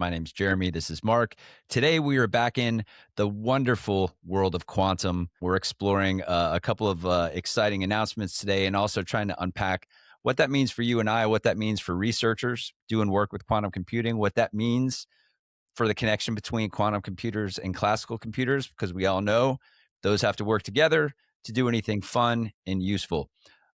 My name's Jeremy. This is Mark. Today, we are back in the wonderful world of quantum. We're exploring a couple of exciting announcements today and also trying to unpack what that means for you and I, what that means for researchers doing work with quantum computing, what that means for the connection between quantum computers and classical computers, because we all know those have to work together to do anything fun and useful.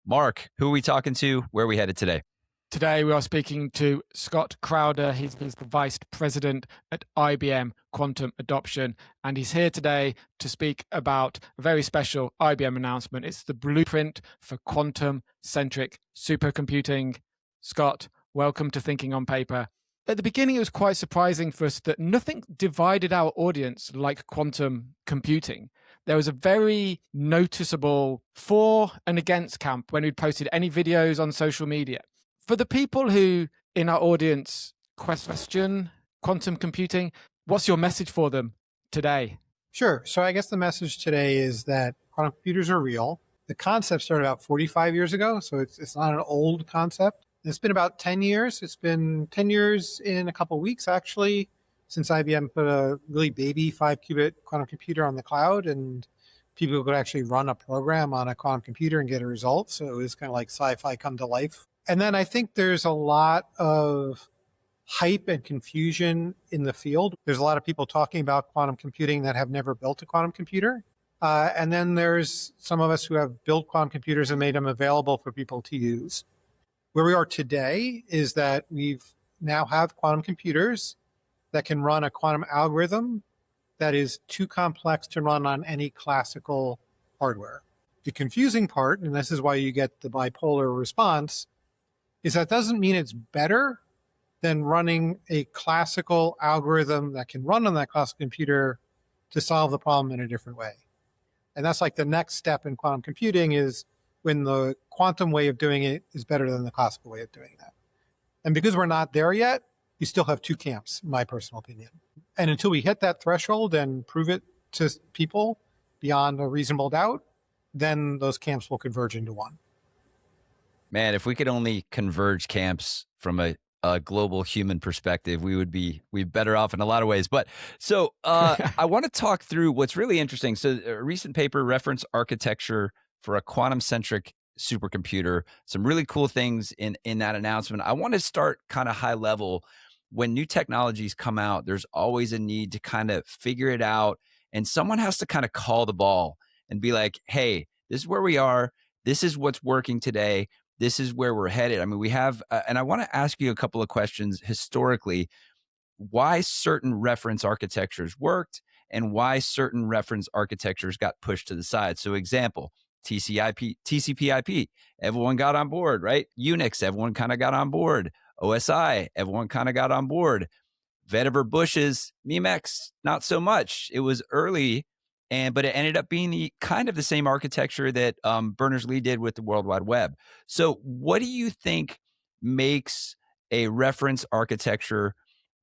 Mark, who are we talking to? Where are we headed today? Today, we are speaking to Scott Crowder. He's the Vice President at IBM Quantum Adoption, and he's here today to speak about a very special IBM announcement. It's the blueprint for quantum-centric supercomputing. Scott, welcome to Thinking on Paper. At the beginning, it was quite surprising for us that nothing divided our audience like quantum computing. There was a very noticeable for and against camp when we'd posted any videos on social media. For the people who in our audience question quantum computing, what's your message for them today? Sure. So I guess the message today is that quantum computers are real. The concept started about 45 years ago, so it's not an old concept. It's been about 10 years. It's been 10 years in a couple of weeks, actually, since IBM put a really baby 5-qubit quantum computer on the cloud, and people could actually run a program on a quantum computer and get a result. So it was kind of like sci-fi come to life. And then I think there's a lot of hype and confusion in the field. There's a lot of people talking about quantum computing that have never built a quantum computer. And then there's some of us who have built quantum computers and made them available for people to use. Where we are today is that we've now have quantum computers that can run a quantum algorithm that is too complex to run on any classical hardware. The confusing part, and this is why you get the bipolar response, is that doesn't mean it's better than running a classical algorithm that can run on that classical computer to solve the problem in a different way. And that's like the next step in quantum computing is when the quantum way of doing it is better than the classical way of doing that. And because we're not there yet, you still have two camps, in my personal opinion. And until we hit that threshold and prove it to people beyond a reasonable doubt, then those camps will converge into one. Man, if we could only converge camps from a global human perspective, we'd be better off in a lot of ways. But so I want to talk through what's really interesting. So a recent paper referenced architecture for a quantum-centric supercomputer. Some really cool things in that announcement. I want to start kind of high level. When new technologies come out, there's always a need to kind of figure it out. And someone has to kind of call the ball and be like, hey, this is where we are. This is what's working today. This is where we're headed. I mean, we have, and I want to ask you a couple of questions historically, why certain reference architectures worked and why certain reference architectures got pushed to the side. So example, TCP/IP, everyone got on board, right? Unix, everyone kind of got on board. OSI, everyone kind of got on board. Vetiver Bush's Memex, not so much. It was early, but it ended up being kind of the same architecture that Berners-Lee did with the World Wide Web. So what do you think makes a reference architecture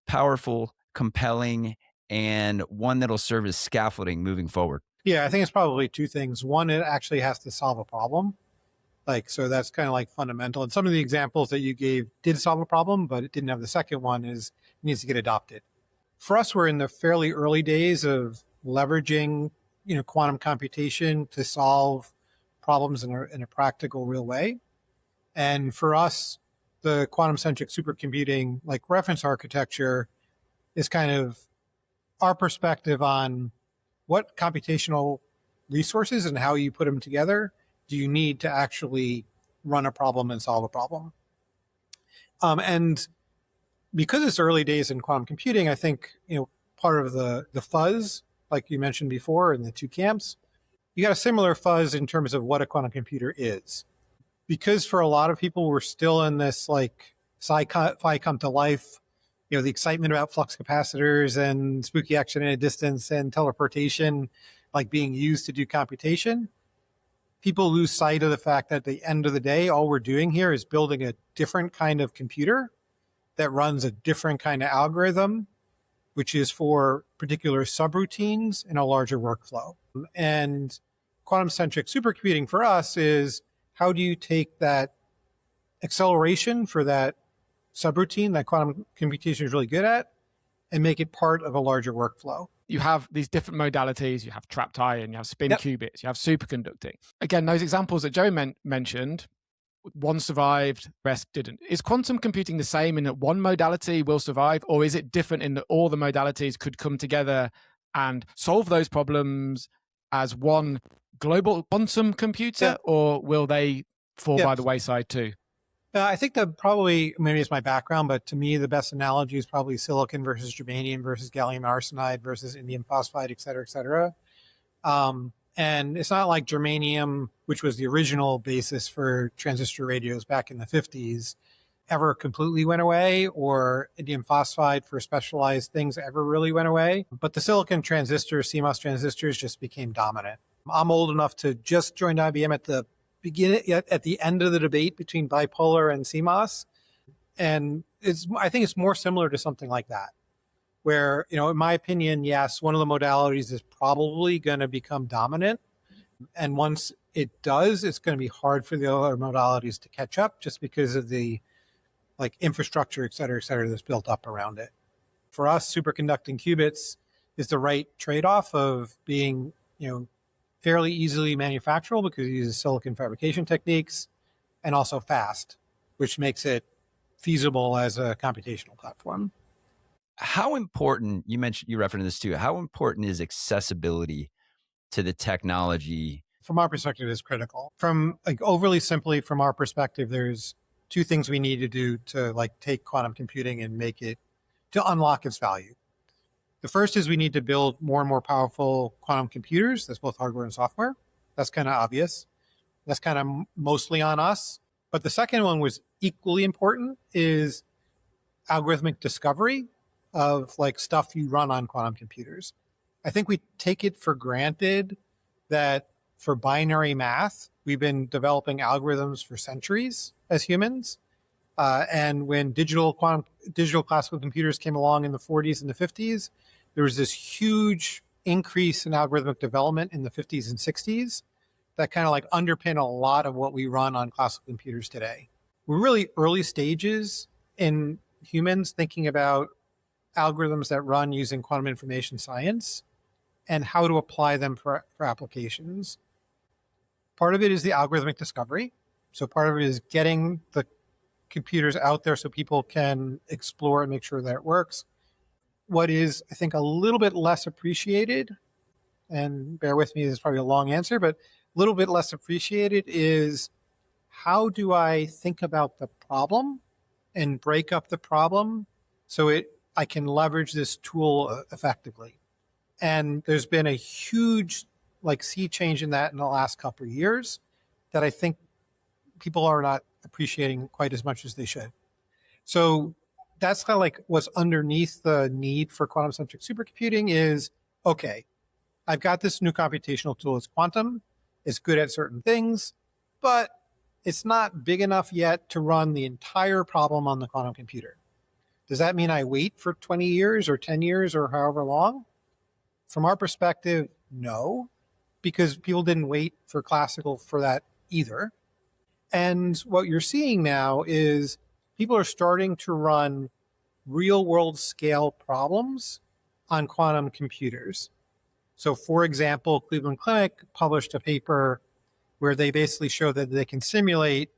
powerful, compelling, and one that'll serve as scaffolding moving forward? Yeah, I think it's probably two things. One, it actually has to solve a problem. So that's kind of like fundamental. And some of the examples that you gave did solve a problem, but it didn't have the second one is it needs to get adopted. For us, we're in the fairly early days of leveraging, quantum computation to solve problems in a practical, real way. And for us, the quantum-centric supercomputing, like reference architecture, is kind of our perspective on what computational resources and how you put them together do you need to actually run a problem and solve a problem. And because it's early days in quantum computing, I think, part of the fuzz, like you mentioned before, in the two camps, you got a similar fuzz in terms of what a quantum computer is. Because for a lot of people, we're still in this like sci-fi come to life, the excitement about flux capacitors and spooky action at a distance and teleportation, like being used to do computation. People lose sight of the fact that at the end of the day, all we're doing here is building a different kind of computer that runs a different kind of algorithm, which is for particular subroutines in a larger workflow. And quantum-centric supercomputing for us is how do you take that acceleration for that subroutine that quantum computation is really good at and make it part of a larger workflow. You have these different modalities. You have trapped ion, you have spin qubits, you have superconducting. Again, those examples that Joe mentioned, one survived, rest didn't. Is quantum computing the same in that one modality will survive, or is it different in that all the modalities could come together and solve those problems as one global quantum computer, or will they fall by the wayside too? I think that probably, maybe it's my background, but to me, the best analogy is probably silicon versus germanium versus gallium arsenide versus indium phosphide, et cetera, et cetera. And it's not like germanium, which was the original basis for transistor radios back in the 50s, ever completely went away, or indium phosphide for specialized things ever really went away. But the silicon transistors, CMOS transistors, just became dominant. I'm old enough to just join IBM at the end of the debate between bipolar and CMOS. And I think it's more similar to something like that, where, in my opinion, yes, one of the modalities is probably going to become dominant. And once it does, it's going to be hard for the other modalities to catch up, just because of the infrastructure, et cetera, that's built up around it. For us, superconducting qubits is the right trade-off of being, fairly easily manufacturable because it uses silicon fabrication techniques, and also fast, which makes it feasible as a computational platform. How important, you referenced this too, how important is accessibility to the technology? From our perspective, is critical. From overly simply, from our perspective, there's two things we need to do to take quantum computing and make it, to unlock its value. The first is we need to build more and more powerful quantum computers. That's both hardware and software. That's kind of obvious. That's kind of mostly on us. But the second one was equally important, is algorithmic discovery of stuff you run on quantum computers. I think we take it for granted that for binary math, we've been developing algorithms for centuries as humans. And when digital classical computers came along in the 40s and the 50s, there was this huge increase in algorithmic development in the 50s and 60s that kind of underpin a lot of what we run on classical computers today. We're really early stages in humans thinking about algorithms that run using quantum information science and how to apply them for applications. Part of it is the algorithmic discovery. So part of it is getting the computers out there so people can explore and make sure that it works. What is, I think, a little bit less appreciated, and bear with me, this is probably a long answer, but a little bit less appreciated is, how do I think about the problem and break up the problem so I can leverage this tool effectively? And there's been a huge sea change in that in the last couple of years that I think people are not appreciating quite as much as they should. So that's kind of what's underneath the need for quantum-centric supercomputing is, okay, I've got this new computational tool. It's quantum. It's good at certain things, but it's not big enough yet to run the entire problem on the quantum computer. Does that mean I wait for 20 years or 10 years or however long? From our perspective, no, because people didn't wait for classical for that either. And what you're seeing now is people are starting to run real world scale problems on quantum computers. So for example, Cleveland Clinic published a paper where they basically show that they can simulate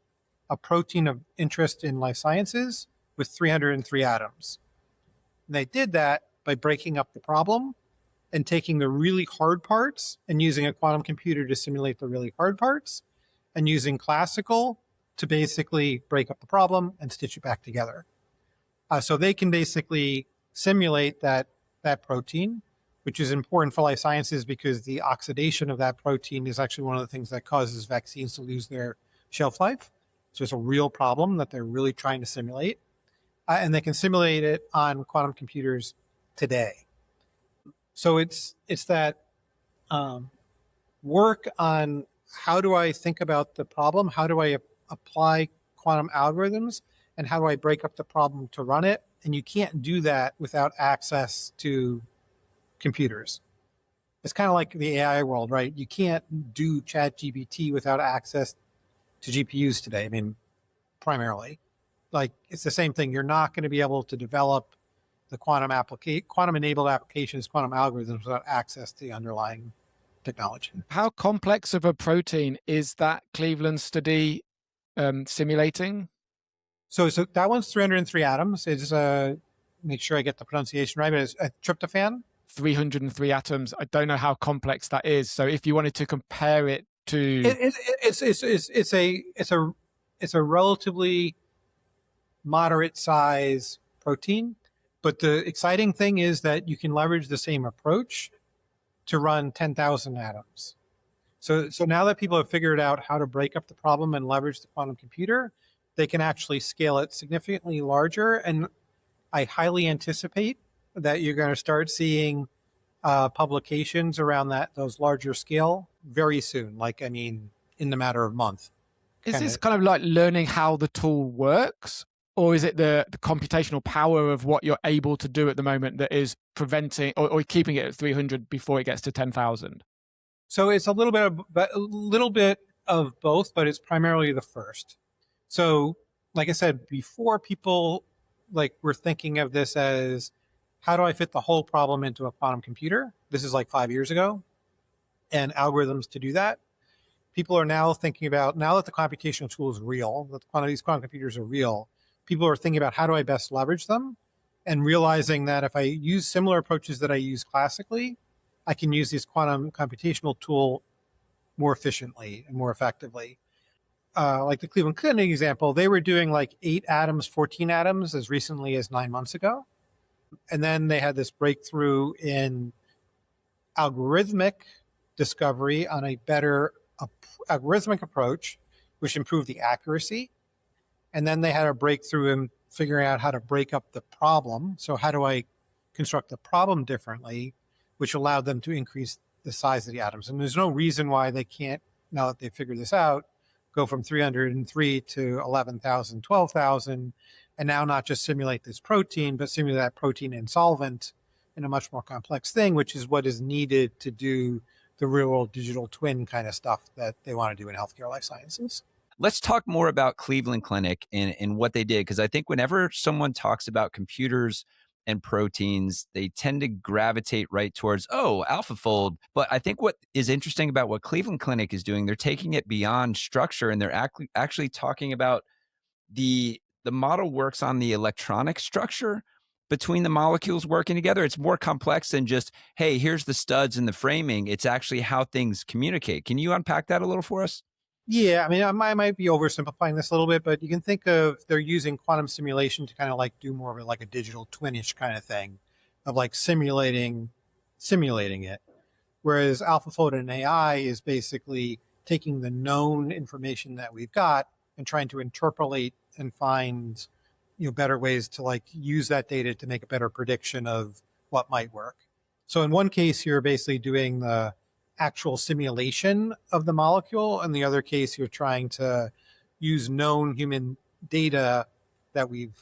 a protein of interest in life sciences with 303 atoms. And they did that by breaking up the problem and taking the really hard parts and using a quantum computer to simulate the really hard parts, and using classical to basically break up the problem and stitch it back together. So they can basically simulate that protein, which is important for life sciences because the oxidation of that protein is actually one of the things that causes vaccines to lose their shelf life. So it's a real problem that they're really trying to simulate. And they can simulate it on quantum computers today. So it's that work on how do I think about the problem, how do I apply quantum algorithms, and how do I break up the problem to run it? And you can't do that without access to computers. It's kind of like the AI world, right? You can't do ChatGPT without access to GPUs today. I mean, primarily. It's the same thing. You're not going to be able to develop the quantum-enabled applications, quantum algorithms without access to the underlying technology. How complex of a protein is that Cleveland study simulating? So that one's 303 atoms. It's make sure I get the pronunciation right, but it's a tryptophan. 303 atoms. I don't know how complex that is. So if you wanted to compare it to, It's a relatively moderate size protein, but the exciting thing is that you can leverage the same approach to run 10,000 atoms. So now that people have figured out how to break up the problem and leverage the quantum computer, they can actually scale it significantly larger. And I highly anticipate that you're going to start seeing publications around those larger scale very soon. In the matter of months. Is this kind of like learning how the tool works? Or is it the computational power of what you're able to do at the moment that is preventing or keeping it at 300 before it gets to 10,000? So it's a little bit of both, but it's primarily the first. So, like I said, before people were thinking of this as how do I fit the whole problem into a quantum computer? This is like 5 years ago, and algorithms to do that. People are now thinking about, now that the computational tool is real, that these quantum computers are real, people are thinking about how do I best leverage them, and realizing that if I use similar approaches that I use classically, I can use this quantum computational tool more efficiently and more effectively. Like the Cleveland Clinic example, they were doing 8 atoms, 14 atoms as recently as 9 months ago. And then they had this breakthrough in algorithmic discovery on a better algorithmic approach, which improved the accuracy. And then they had a breakthrough in figuring out how to break up the problem. So how do I construct the problem differently, which allowed them to increase the size of the atoms. And there's no reason why they can't, now that they've figured this out, go from 303 to 11,000, 12,000, and now not just simulate this protein, but simulate that protein in solvent in a much more complex thing, which is what is needed to do the real world digital twin kind of stuff that they want to do in healthcare life sciences. Let's talk more about Cleveland Clinic and what they did, because I think whenever someone talks about computers and proteins, they tend to gravitate right towards, AlphaFold. But I think what is interesting about what Cleveland Clinic is doing, they're taking it beyond structure, and they're actually talking about the model works on the electronic structure between the molecules working together. It's more complex than just, hey, here's the studs and the framing. It's actually how things communicate. Can you unpack that a little for us? Yeah, I mean, I might be oversimplifying this a little bit, but you can think of they're using quantum simulation to kind of do more of a digital twinish kind of thing of simulating it. Whereas AlphaFold and AI is basically taking the known information that we've got and trying to interpolate and find better ways to use that data to make a better prediction of what might work. So in one case, you're basically doing the actual simulation of the molecule. In the other case, you're trying to use known human data that we've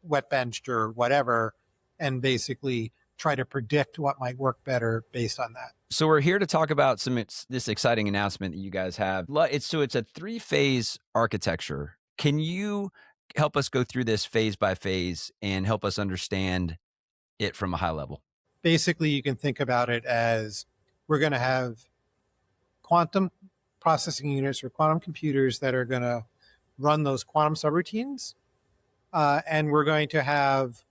wet benched or whatever, and basically try to predict what might work better based on that. So we're here to talk about this exciting announcement that you guys have. It's a 3-phase architecture. Can you help us go through this phase by phase and help us understand it from a high level? Basically, you can think about it as we're going to have quantum processing units or quantum computers that are going to run those quantum subroutines. And we're going to have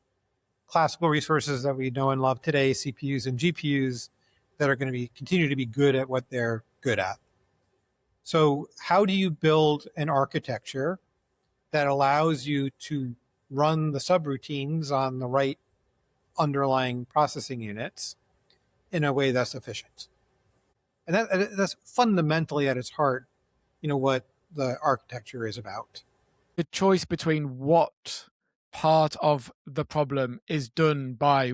classical resources that we know and love today, CPUs and GPUs, that are going to continue to be good at what they're good at. So how do you build an architecture that allows you to run the subroutines on the right underlying processing units in a way that's efficient? And that's fundamentally at its heart, what the architecture is about. The choice between what part of the problem is done by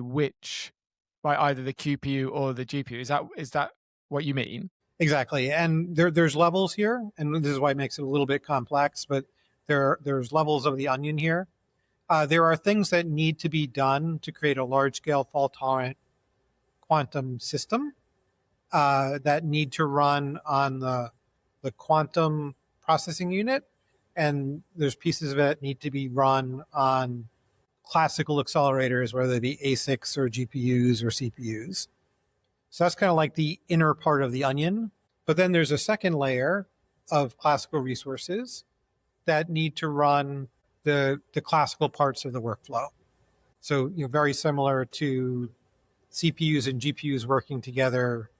either the QPU or the GPU. Is that what you mean? Exactly. And there's levels here, and this is why it makes it a little bit complex, but there's levels of the onion here. There are things that need to be done to create a large-scale fault-tolerant quantum system that need to run on the quantum processing unit, and there's pieces of it need to be run on classical accelerators, whether they be ASICs or GPUs or CPUs. So that's kind of like the inner part of the onion. But then there's a second layer of classical resources that need to run the classical parts of the workflow. So, very similar to CPUs and GPUs working together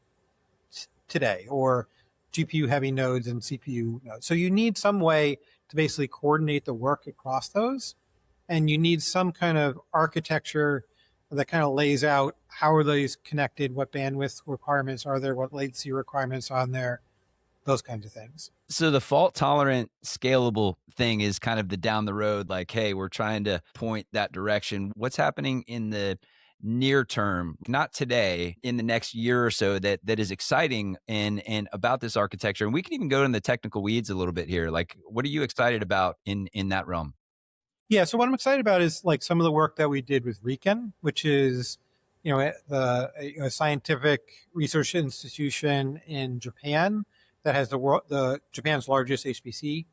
today, or GPU heavy nodes and CPU nodes. So you need some way to basically coordinate the work across those. And you need some kind of architecture that kind of lays out how are these connected, what bandwidth requirements are there, what latency requirements on there, those kinds of things. So the fault tolerant scalable thing is kind of the down the road, like, hey, we're trying to point that direction. What's happening in the near term, not today, in the next year or so that is exciting and about this architecture? And we can even go in the technical weeds a little bit here. Like, what are you excited about in that realm? Yeah, so what I'm excited about is like some of the work that we did with RIKEN, which is, a scientific research institution in Japan that has the Japan's largest HPC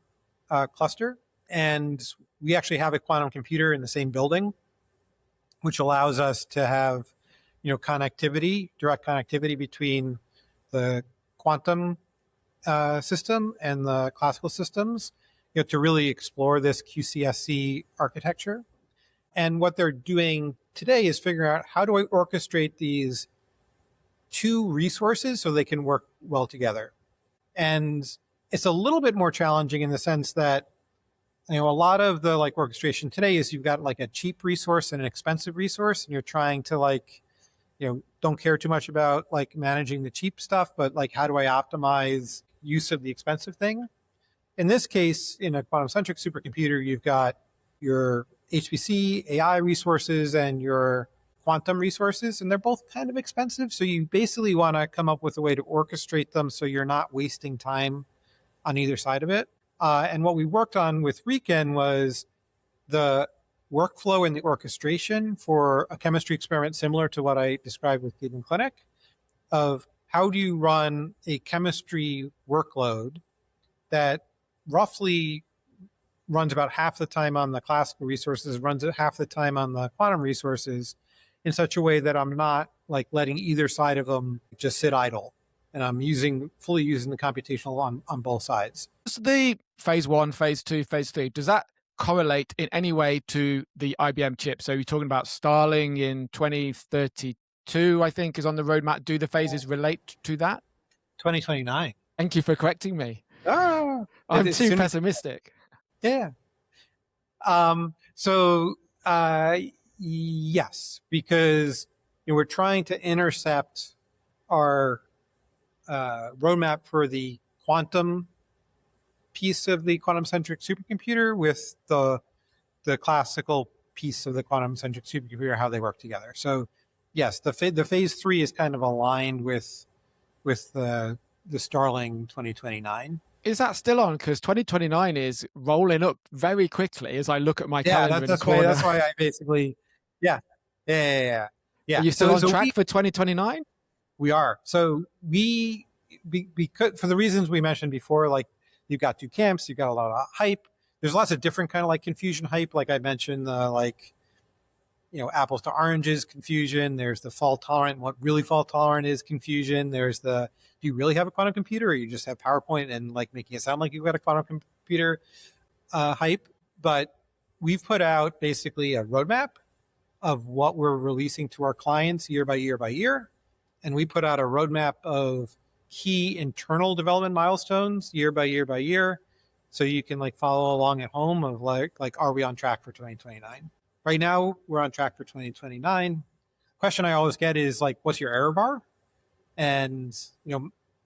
cluster, and we actually have a quantum computer in the same building, which allows us to have, connectivity, direct connectivity between the quantum system and the classical systems, to really explore this QCSC architecture. And what they're doing today is figuring out, how do I orchestrate these two resources so they can work well together? And it's a little bit more challenging in the sense that, a lot of the orchestration today is you've got a cheap resource and an expensive resource, and you're trying to don't care too much about managing the cheap stuff, but how do I optimize use of the expensive thing? In this case, in a quantum-centric supercomputer, you've got your HPC, AI resources, and your quantum resources, and they're both kind of expensive. So you basically want to come up with a way to orchestrate them so you're not wasting time on either side of it. And what we worked on with RIKEN was the workflow and the orchestration for a chemistry experiment similar to what I described with Cleveland Clinic, of how do you run a chemistry workload that roughly runs about half the time on the classical resources, runs at half the time on the quantum resources, in such a way that I'm not letting either side of them just sit idle, and I'm fully using the computational on both sides. So the phase 1, phase 2, phase 3, does that correlate in any way to the IBM chip? So you're talking about Starling in 2032, I think, is on the roadmap. Do the phases relate to that? 2029. Thank you for correcting me. I'm too pessimistic. Yeah. Yes, because we're trying to intercept our roadmap for the quantum piece of the quantum-centric supercomputer with the classical piece of the quantum-centric supercomputer, how they work together. So yes, the phase 3 is kind of aligned with the Starling 2029. Is that still on? Because 2029 is rolling up very quickly as I look at my calendar. That's why I basically, yeah. Are you still on track for 2029? We are. So we for the reasons we mentioned before, you've got two camps, you've got a lot of hype. There's lots of different kind of confusion hype. Like I mentioned, apples to oranges confusion. There's the fault tolerant. What really fault tolerant is confusion. There's do you really have a quantum computer, or you just have PowerPoint and making it sound like you've got a quantum computer hype? But we've put out basically a roadmap of what we're releasing to our clients year by year by year. And we put out a roadmap of key internal development milestones year by year by year. So you can follow along at home of are we on track for 2029? Right now, we're on track for 2029. Question I always get is what's your error bar? And,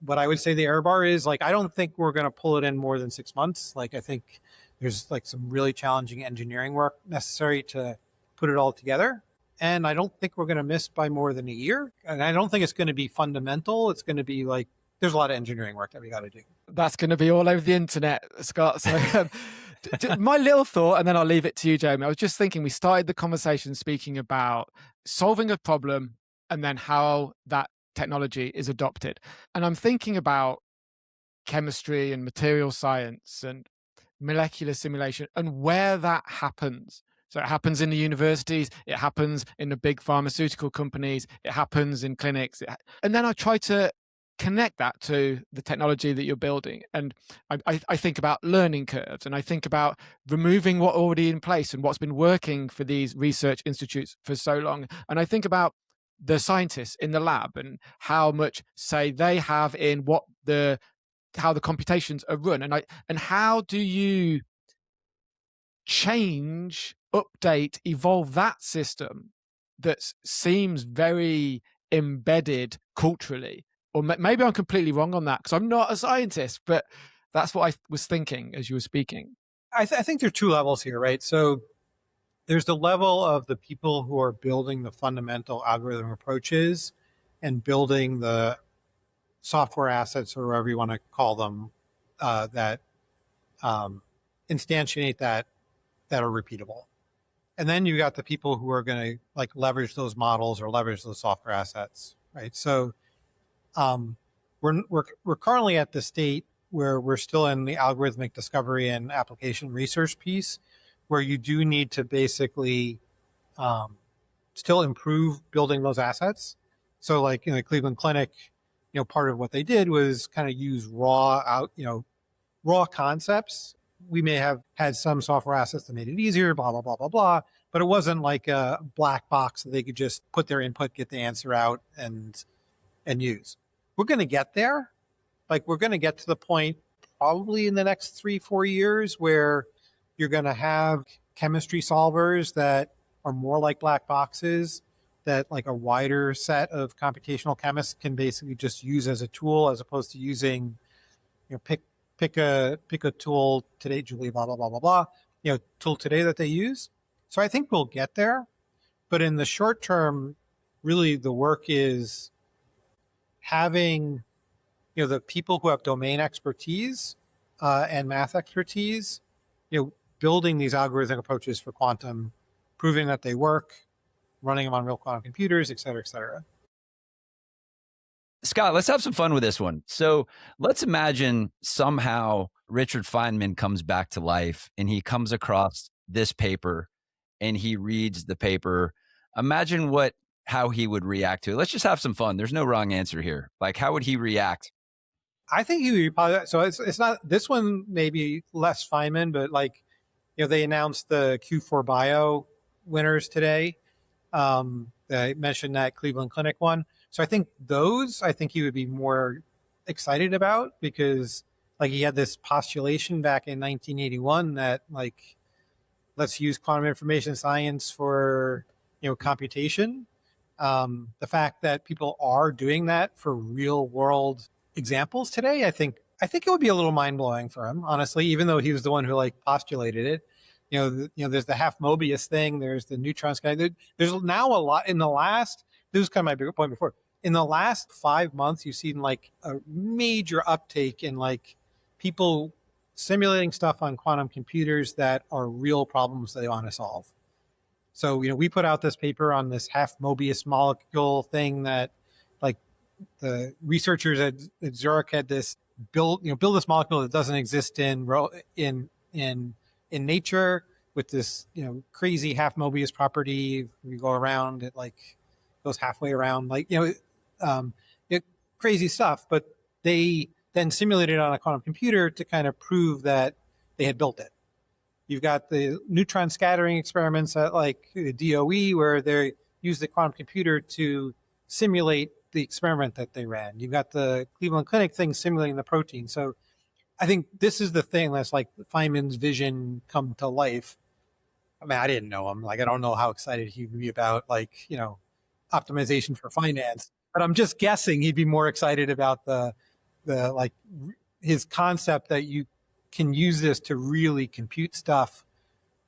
what I would say the error bar is I don't think we're going to pull it in more than 6 months. I think there's some really challenging engineering work necessary to put it all together. And I don't think we're going to miss by more than a year. And I don't think it's going to be fundamental. It's going to be there's a lot of engineering work that we got to do. That's going to be all over the internet, Scott. So my little thought, and then I'll leave it to you, Jeremy. I was just thinking, we started the conversation speaking about solving a problem and then how that technology is adopted. And I'm thinking about chemistry and material science and molecular simulation and where that happens So it happens in the universities, it happens in the big pharmaceutical companies, it happens in clinics. And then I try to connect that to the technology that you're building. And I think about learning curves, and I think about removing what already in place and what's been working for these research institutes for so long. And I think about the scientists in the lab and how much say they have in how the computations are run. And how do you change, update, evolve that system that seems very embedded culturally? Or maybe I'm completely wrong on that because I'm not a scientist, but that's what I was thinking as you were speaking. I think there are two levels here, right? So there's the level of the people who are building the fundamental algorithm approaches and building the software assets, or whatever you want to call them, that instantiate that are repeatable. And then you got the people who are going to like leverage those models or leverage those software assets, right? So we're currently at the state where we're still in the algorithmic discovery and application research piece, where you do need to basically still improve building those assets. So like in the Cleveland Clinic, part of what they did was kind of use raw concepts. We may have had some software assets that made it easier, blah, blah, blah, blah, blah. But it wasn't like a black box that they could just put their input, get the answer out and use. We're going to get there. Like we're going to get to the point probably in the next 3-4 years where you're going to have chemistry solvers that are more like black boxes that like a wider set of computational chemists can basically just use as a tool, as opposed to using, pick a tool today, Julie, blah, blah, blah, blah, blah, tool today that they use. So I think we'll get there. But in the short term, really the work is having, the people who have domain expertise and math expertise, building these algorithmic approaches for quantum, proving that they work, running them on real quantum computers, et cetera, et cetera. Scott, let's have some fun with this one. So let's imagine somehow Richard Feynman comes back to life and he comes across this paper and he reads the paper. Imagine how he would react to it. Let's just have some fun. There's no wrong answer here. Like, how would he react? I think he would probably, so it's not, this one maybe less Feynman, but like, they announced the Q4 Bio winners today. I mentioned that Cleveland Clinic one. So I think he would be more excited about, because like he had this postulation back in 1981 that like, let's use quantum information science for, computation. The fact that people are doing that for real world examples today, I think it would be a little mind blowing for him, honestly, even though he was the one who like postulated it. There's the half Mobius thing. There's the neutron sky. There's now a lot in the last, this was kind of my bigger point before. In the last 5 months, you've seen like a major uptake in like people simulating stuff on quantum computers that are real problems that they want to solve. So, we put out this paper on this half Mobius molecule thing that like the researchers at Zurich had this build this molecule that doesn't exist in nature, with this, crazy half Mobius property. You go around, it like goes halfway around, like, crazy stuff. But they then simulated it on a quantum computer to kind of prove that they had built it. You've got the neutron scattering experiments at like DOE, where they use the quantum computer to simulate the experiment that they ran. You've got the Cleveland Clinic thing simulating the protein. So I think this is the thing that's like Feynman's vision come to life. I mean, I didn't know him. Like, I don't know how excited he would be about like, optimization for finance, but I'm just guessing he'd be more excited about the like his concept that you can use this to really compute stuff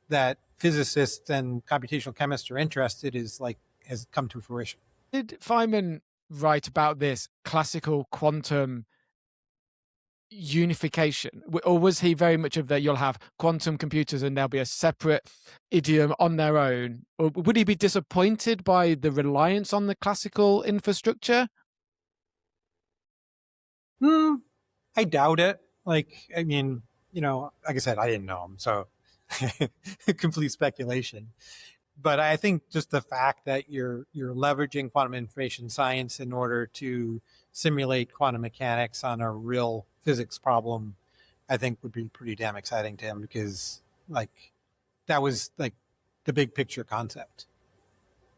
that physicists and computational chemists are interested is like has come to fruition. Did Feynman write about this classical quantum unification, or was he very much of you'll have quantum computers and there'll be a separate idiom on their own? Or would he be disappointed by the reliance on the classical infrastructure? I doubt it. Like, I mean, like I said, I didn't know him, so complete speculation. But I think just the fact that you're leveraging quantum information science in order to simulate quantum mechanics on a real physics problem, I think would be pretty damn exciting to him, because like that was like the big picture concept.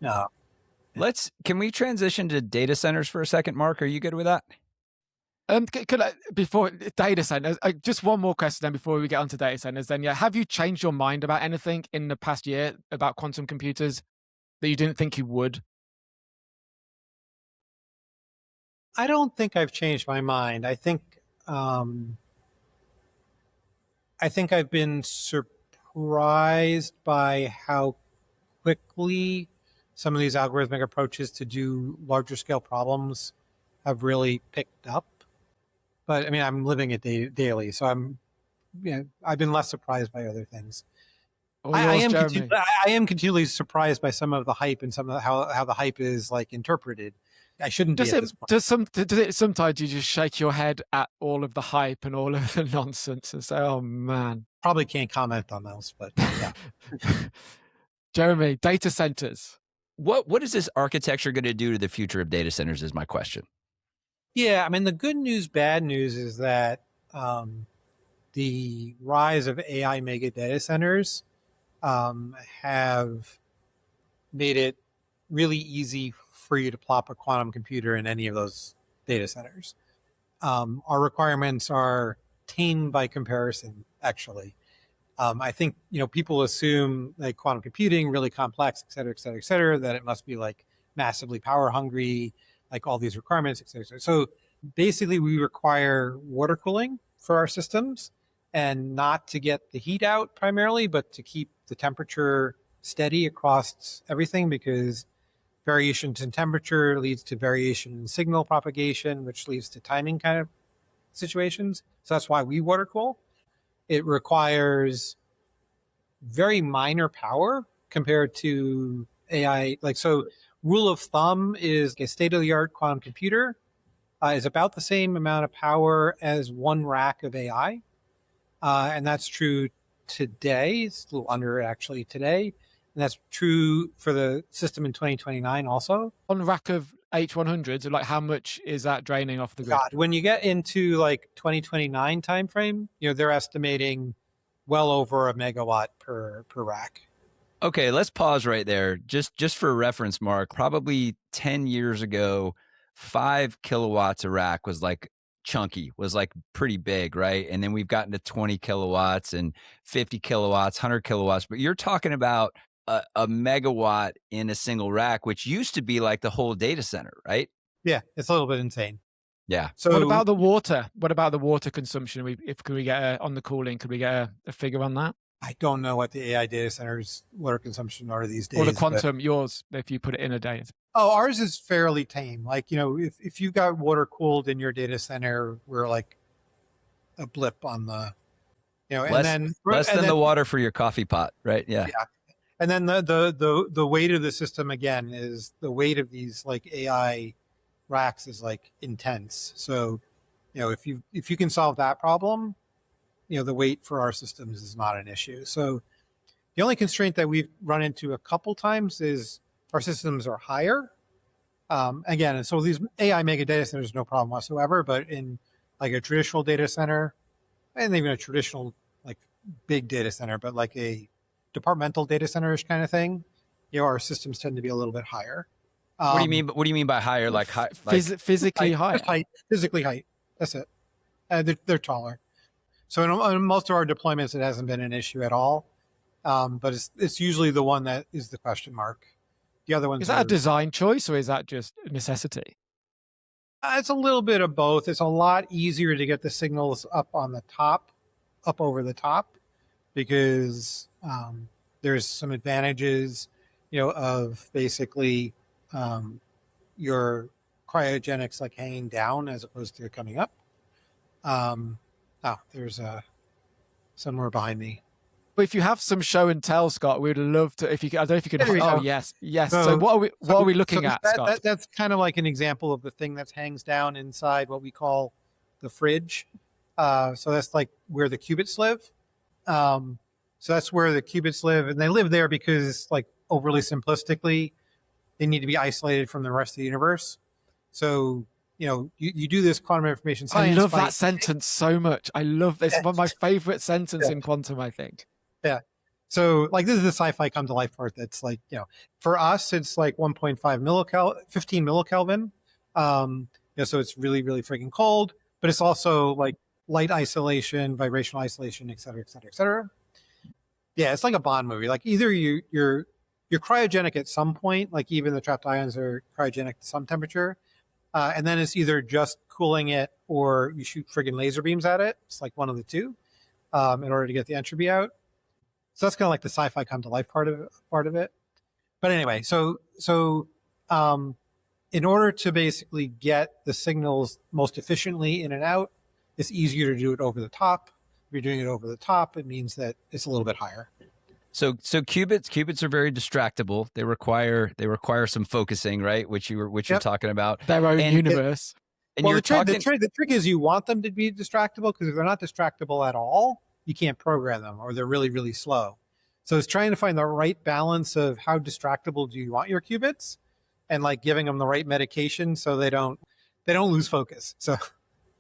Can we transition to data centers for a second, Mark? Are you good with that? Could I, before data centers, just one more question then before we get onto data centers. Then, yeah, have you changed your mind about anything in the past year about quantum computers that you didn't think you would? I don't think I've changed my mind. I think I've been surprised by how quickly some of these algorithmic approaches to do larger scale problems have really picked up. But I mean, I'm living it daily, so I've been less surprised by other things. I am continually surprised by some of the hype and some of how the hype is like interpreted. I shouldn't be at this point. Does it sometimes you just shake your head at all of the hype and all of the nonsense and say, "Oh man"? Probably can't comment on those, but yeah. Jeremy, data centers. What is this architecture going to do to the future of data centers is my question. Yeah, I mean, the good news, bad news is that the rise of AI mega data centers have made it really easy for you to plop a quantum computer in any of those data centers. Our requirements are tame by comparison, actually. I think, people assume like quantum computing, really complex, et cetera, et cetera, et cetera, that it must be like massively power hungry, like all these requirements, et cetera, et cetera. So basically we require water cooling for our systems, and not to get the heat out primarily, but to keep the temperature steady across everything, because variations in temperature leads to variation in signal propagation, which leads to timing kind of situations. So that's why we water cool. It requires very minor power compared to AI. So rule of thumb is a state-of-the-art quantum computer is about the same amount of power as one rack of AI. And that's true today. It's a little under actually today. And that's true for the system in 2029 also. On rack of H100s, like how much is that draining off the grid? God, when you get into like 2029 timeframe, they're estimating well over a megawatt per rack. Okay, let's pause right there. Just for reference, Mark, probably 10 years ago, 5 kilowatts a rack was like chunky, was like pretty big, right? And then we've gotten to 20 kilowatts and 50 kilowatts, 100 kilowatts. But you're talking about a megawatt in a single rack, which used to be like the whole data center, right? Yeah, it's a little bit insane. Yeah. So what about the water? What about the water consumption? Could we get on the cooling? Could we get a figure on that? I don't know what the AI data centers water consumption are these days. Or the quantum, yours, if you put it in a day. Oh, ours is fairly tame. Like, if you got water cooled in your data center, we're like a blip on the, less than the water for your coffee pot, right? Yeah. Yeah. And then the weight of the system, again, is the weight of these like AI racks is like intense. So, if you can solve that problem, the weight for our systems is not an issue. So the only constraint that we've run into a couple times is our systems are higher. Again, and so these AI mega data centers, no problem whatsoever, but in like a traditional data center, and even a traditional like big data center, but like a departmental data center-ish kind of thing, our systems tend to be a little bit higher. What do you mean? What do you mean by higher? Like high, physically high. Physically height. That's it. They're taller. So in most of our deployments, it hasn't been an issue at all. But it's usually the one that is the question mark. The other ones. Is that a design choice or is that just a necessity? It's a little bit of both. It's a lot easier to get the signals up over the top, because there's some advantages, of basically your cryogenics like hanging down as opposed to coming up. There's somewhere behind me. But if you have some show and tell, Scott, we'd love to. If you, I don't know if you could. Oh, yes. So what are we looking at, Scott? That's kind of like an example of the thing that hangs down inside what we call the fridge. So that's like where the qubits live. So that's where the qubits live, and they live there because, like, overly simplistically, they need to be isolated from the rest of the universe. So, you do this quantum information I science love by that sentence so much. I love this. One of my favorite sentences in quantum, I think. yeah. So, like, this is the sci-fi come to life part. That's like, for us, it's like 1.5 millikelvin, 15 millikelvin. So it's really, really freaking cold, but it's also like light isolation, vibrational isolation, et cetera, et cetera, et cetera. Yeah, it's like a Bond movie. Like, either you're cryogenic at some point, like even the trapped ions are cryogenic to some temperature, and then it's either just cooling it or you shoot friggin' laser beams at it. It's like one of the two, in order to get the entropy out. So that's kind of like the sci-fi come to life part of it. But anyway, so in order to basically get the signals most efficiently in and out, it's easier to do it over the top. If you're doing it over the top, it means that it's a little bit higher. So qubits are very distractible. They require some focusing, right? Which you're talking about. Their own universe. The trick is you want them to be distractible, because if they're not distractible at all, you can't program them, or they're really, really slow. So it's trying to find the right balance of how distractible do you want your qubits, and like giving them the right medication so they don't lose focus. So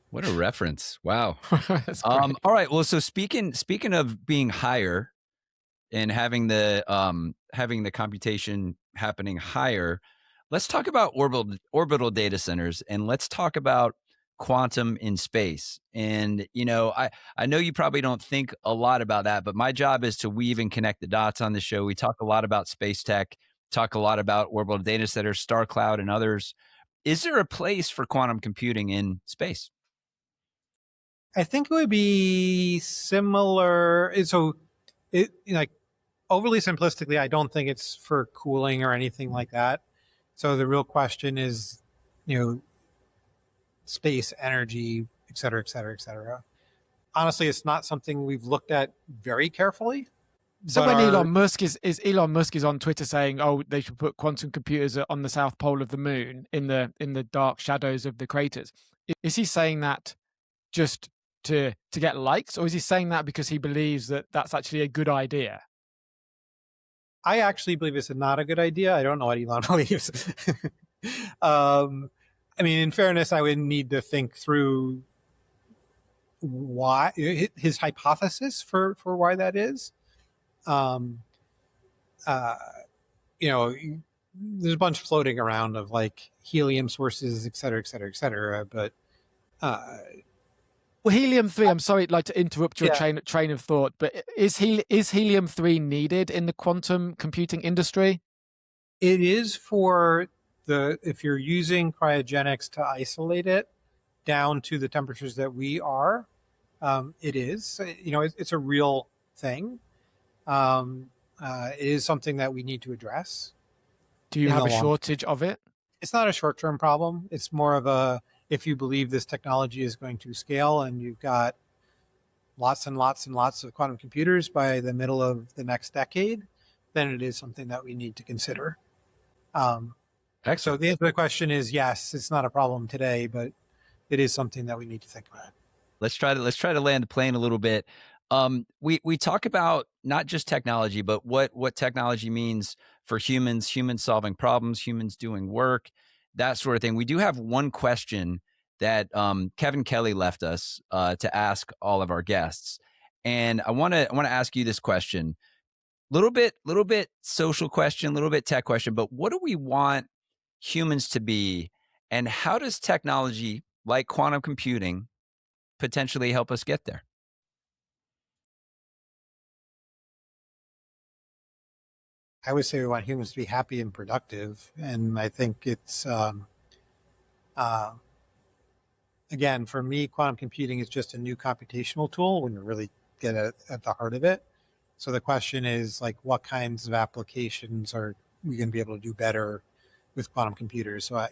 what a reference. Wow. That's great. All right. Well, so speaking of being higher and having the computation happening higher, let's talk about orbital data centers, and let's talk about quantum in space. And I know you probably don't think a lot about that, but my job is to weave and connect the dots on the show. We talk a lot about space tech, talk a lot about orbital data centers, star cloud, and others. Is there a place for quantum computing in space? I think it would be similar. So, like, overly simplistically, I don't think it's for cooling or anything like that. So the real question is, space, energy, et cetera, et cetera, et cetera. Honestly, it's not something we've looked at very carefully. So when Elon Musk is on Twitter saying, "Oh, they should put quantum computers on the south pole of the moon in the dark shadows of the craters," is he saying that just to get likes, or is he saying that because he believes that that's actually a good idea? I actually believe it's not a good idea. I don't know what Elon believes. I mean, in fairness, I would need to think through why his hypothesis for why that is. There's a bunch floating around of like helium sources, et cetera, et cetera, et cetera. But well, helium-3, I'm sorry, like to interrupt your train of thought, but is helium-3 needed in the quantum computing industry? It is if you're using cryogenics to isolate it down to the temperatures that we are, it is. It's a real thing. It is something that we need to address. Do you have a shortage of it? It's not a short-term problem. It's more of if you believe this technology is going to scale and you've got lots and lots and lots of quantum computers by the middle of the next decade, then it is something that we need to consider. Excellent. So the answer to the question is yes, it's not a problem today, but it is something that we need to think about. Let's try to land the plane a little bit. We talk about not just technology, but what technology means for humans solving problems, humans doing work, that sort of thing. We do have one question that Kevin Kelly left us to ask all of our guests, and I want to ask you this question. Little bit social question, little bit tech question, but what do we want humans to be, and how does technology like quantum computing potentially help us get there? I would say we want humans to be happy and productive. And I think it's, again, for me, quantum computing is just a new computational tool when you really get at the heart of it. So the question is, like, what kinds of applications are we going to be able to do better with quantum computers? So,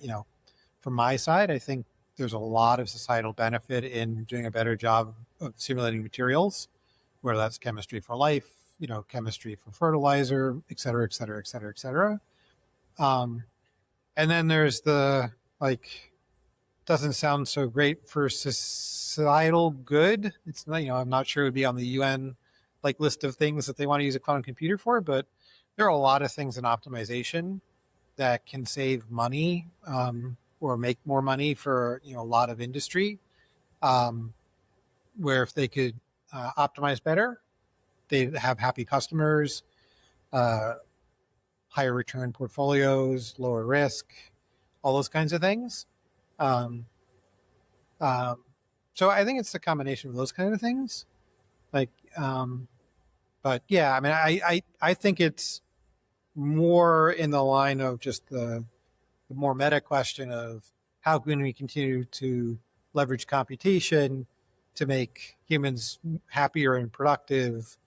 from my side, I think there's a lot of societal benefit in doing a better job of simulating materials, whether that's chemistry for life, chemistry for fertilizer, et cetera, et cetera, et cetera, et cetera. And then there's the, doesn't sound so great for societal good. It's not, I'm not sure it would be on the UN, like list of things that they want to use a quantum computer for, but there are a lot of things in optimization that can save money or make more money for a lot of industry. Where if they could optimize better, they'd have happy customers, higher return portfolios, lower risk, all those kinds of things. Um, so I think it's the combination of those kind of things. Like, but yeah, I mean, I think it's more in the line of just the more meta question of how can we continue to leverage computation to make humans happier and productive,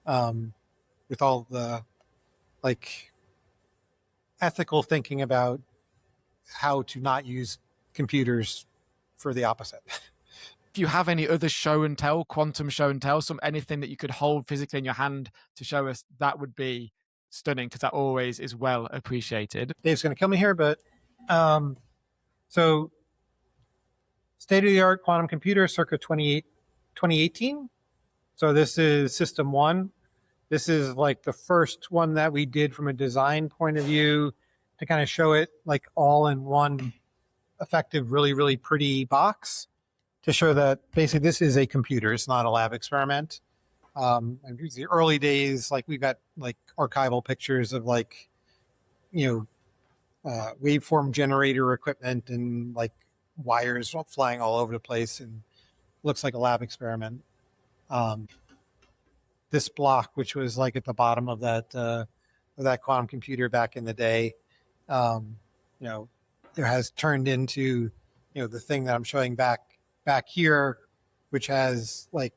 with all the like ethical thinking about how to not use computers for the opposite. If you have any other show and tell, quantum show and tell, anything that you could hold physically in your hand to show us, that would be stunning, because that always is well appreciated. Dave's going to kill me here, but so state-of-the-art quantum computer circa 2018. So this is system one. This is like the first one that we did from a design point of view to kind of show it like all in one effective, really, really pretty box to show that basically this is a computer. It's not a lab experiment. And the early days, like we got like archival pictures of like, waveform generator equipment and like wires flying all over the place, and looks like a lab experiment. This block, which was like at the bottom of that quantum computer back in the day, there has turned into, the thing that I'm showing back here, which has like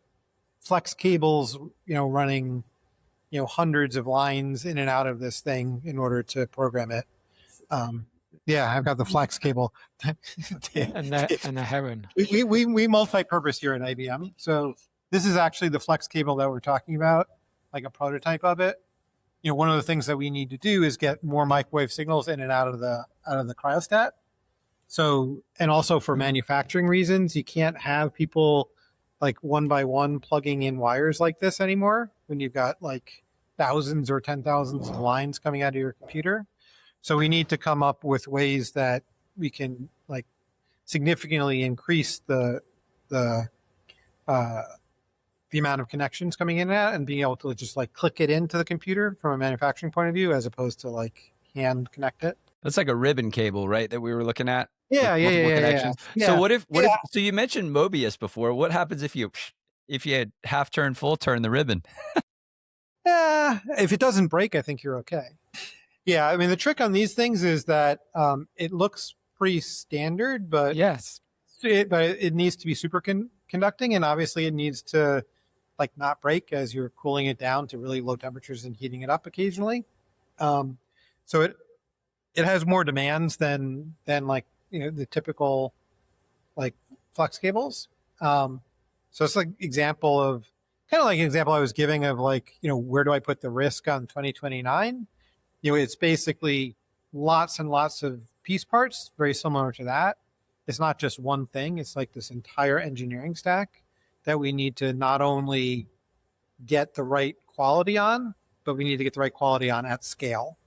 flex cables, running, hundreds of lines in and out of this thing in order to program it. Yeah, I've got the flex cable. and the heron. We multi-purpose here at IBM. So this is actually the flex cable that we're talking about, like a prototype of it. One of the things that we need to do is get more microwave signals in and out of the cryostat. So, and also for manufacturing reasons, you can't have people like one by one plugging in wires like this anymore when you've got like thousands or 10,000s of lines coming out of your computer. So we need to come up with ways that we can like significantly increase the amount of connections coming in and out, and being able to just like click it into the computer from a manufacturing point of view, as opposed to like hand connect it. That's like a ribbon cable, right? That we were looking at. Yeah. So what if so you mentioned Mobius before. What happens if you had half turn, full turn the ribbon? Yeah, if it doesn't break, I think you're okay. Yeah, I mean, the trick on these things is that it looks pretty standard, but yes, it needs to be superconducting, and obviously it needs to like not break as you're cooling it down to really low temperatures and heating it up occasionally. So it has more demands than like the typical like flex cables. So it's like example I was giving of like, where do I put the risk on 2029? It's basically lots and lots of piece parts, very similar to that. It's not just one thing. It's like this entire engineering stack that we need to not only get the right quality on, but we need to get the right quality on at scale.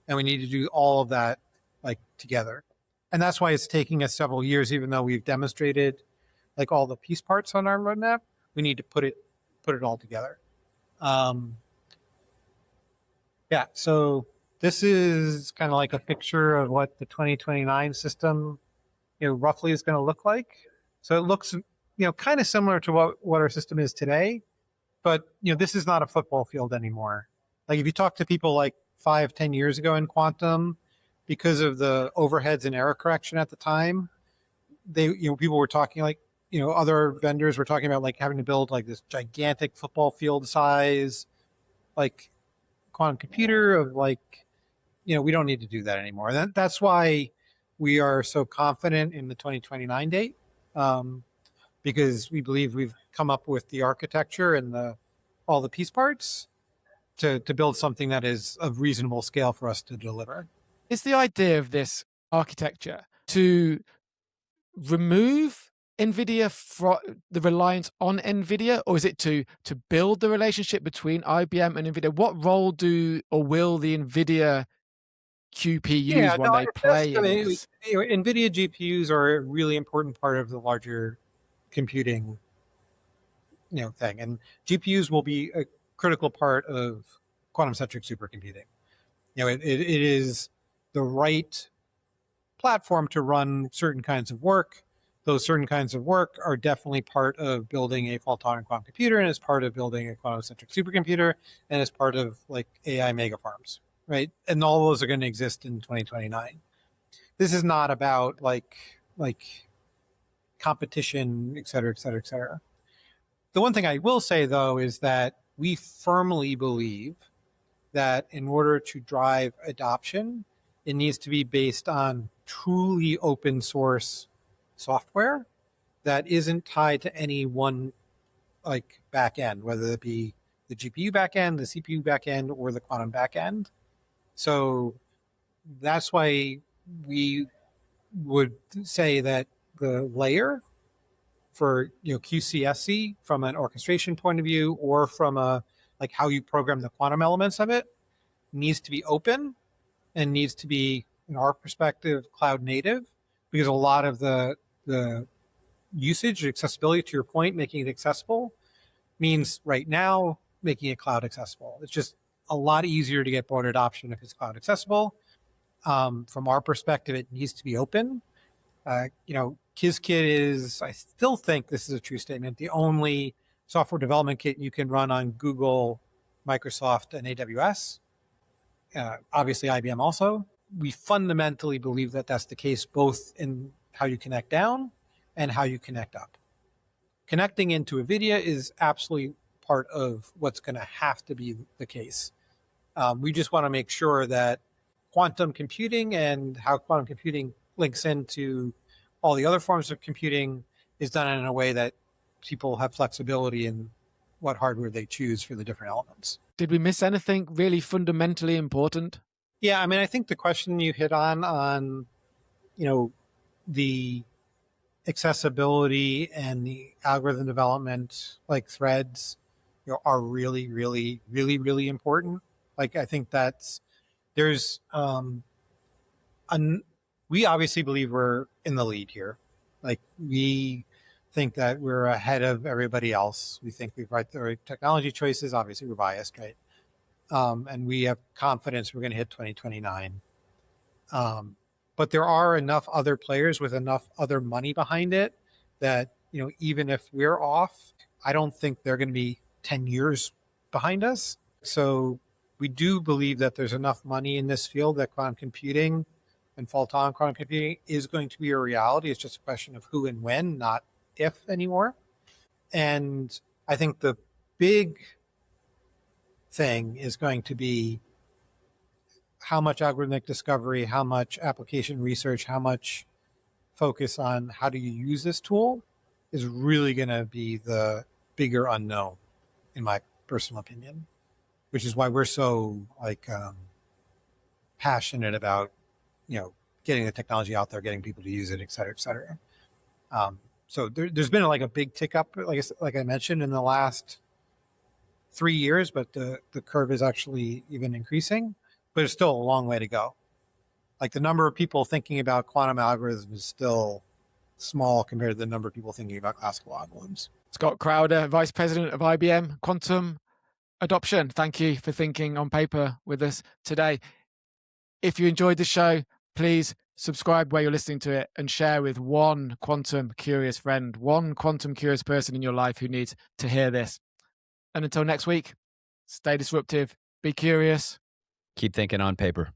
And we need to do all of that like together. And that's why it's taking us several years, even though we've demonstrated like all the piece parts on our roadmap. We need to put it all together. So this is kind of like a picture of what the 2029 system, roughly is going to look like. So it looks, kind of similar to what our system is today, but this is not a football field anymore. Like if you talk to people like 5-10 years ago in quantum, because of the overheads and error correction at the time, people were talking like, other vendors were talking about like having to build like this gigantic football field size, like quantum computer of like, we don't need to do that anymore. That's why we are so confident in the 2029 date, because we believe we've come up with the architecture and all the piece parts to build something that is of reasonable scale for us to deliver. It's the idea of this architecture to remove NVIDIA the reliance on NVIDIA, or is it to build the relationship between IBM and NVIDIA? What role will the NVIDIA QPUs one day play in this? NVIDIA GPUs are a really important part of the larger computing thing, and GPUs will be a critical part of quantum-centric supercomputing. It is the right platform to run certain kinds of work. Those certain kinds of work are definitely part of building a fault-tolerant quantum computer, and as part of building a quantum-centric supercomputer, and as part of like AI megafarms, right? And all those are going to exist in 2029. This is not about like competition, et cetera, et cetera, et cetera. The one thing I will say, though, is that we firmly believe that in order to drive adoption, it needs to be based on truly open source software that isn't tied to any one like backend, whether it be the GPU backend, the CPU backend, or the quantum backend. So that's why we would say that the layer for QCSC from an orchestration point of view, or from a like how you program the quantum elements of it, needs to be open and needs to be, in our perspective, cloud native, because a lot of the usage, accessibility, to your point, making it accessible, means right now making it cloud accessible. It's just a lot easier to get broad adoption if it's cloud accessible. From our perspective, it needs to be open. Qiskit is, I still think this is a true statement, the only software development kit you can run on Google, Microsoft, and AWS. Obviously, IBM also. We fundamentally believe that that's the case, both in how you connect down and how you connect up. Connecting into NVIDIA is absolutely part of what's going to have to be the case. We just want to make sure that quantum computing and how quantum computing links into all the other forms of computing is done in a way that people have flexibility in what hardware they choose for the different elements. Did we miss anything really fundamentally important? Yeah, I mean, I think the question you hit on the accessibility and the algorithm development, like threads, are really, really, really, really important. Like, I think we obviously believe we're in the lead here. Like, we think that we're ahead of everybody else. We think we've got the right technology choices. Obviously, we're biased, right? And we have confidence we're going to hit 2029. But there are enough other players with enough other money behind it that, even if we're off, I don't think they're going to be 10 years behind us. So we do believe that there's enough money in this field that quantum computing and fault-tolerant quantum computing is going to be a reality. It's just a question of who and when, not if anymore. And I think the big thing is going to be how much algorithmic discovery, how much application research, how much focus on how do you use this tool is really going to be the bigger unknown, in my personal opinion, which is why we're so passionate about getting the technology out there, getting people to use it, et cetera, et cetera. So there's been a big tick up, like I mentioned, in the last 3 years, but the curve is actually even increasing, but it's still a long way to go. Like, the number of people thinking about quantum algorithms is still small compared to the number of people thinking about classical algorithms. Scott Crowder, Vice President of IBM Quantum Adoption. Thank you for thinking on paper with us today. If you enjoyed the show, please subscribe where you're listening to it and share with one quantum curious friend, one quantum curious person in your life who needs to hear this. And until next week, stay disruptive, be curious. Keep thinking on paper.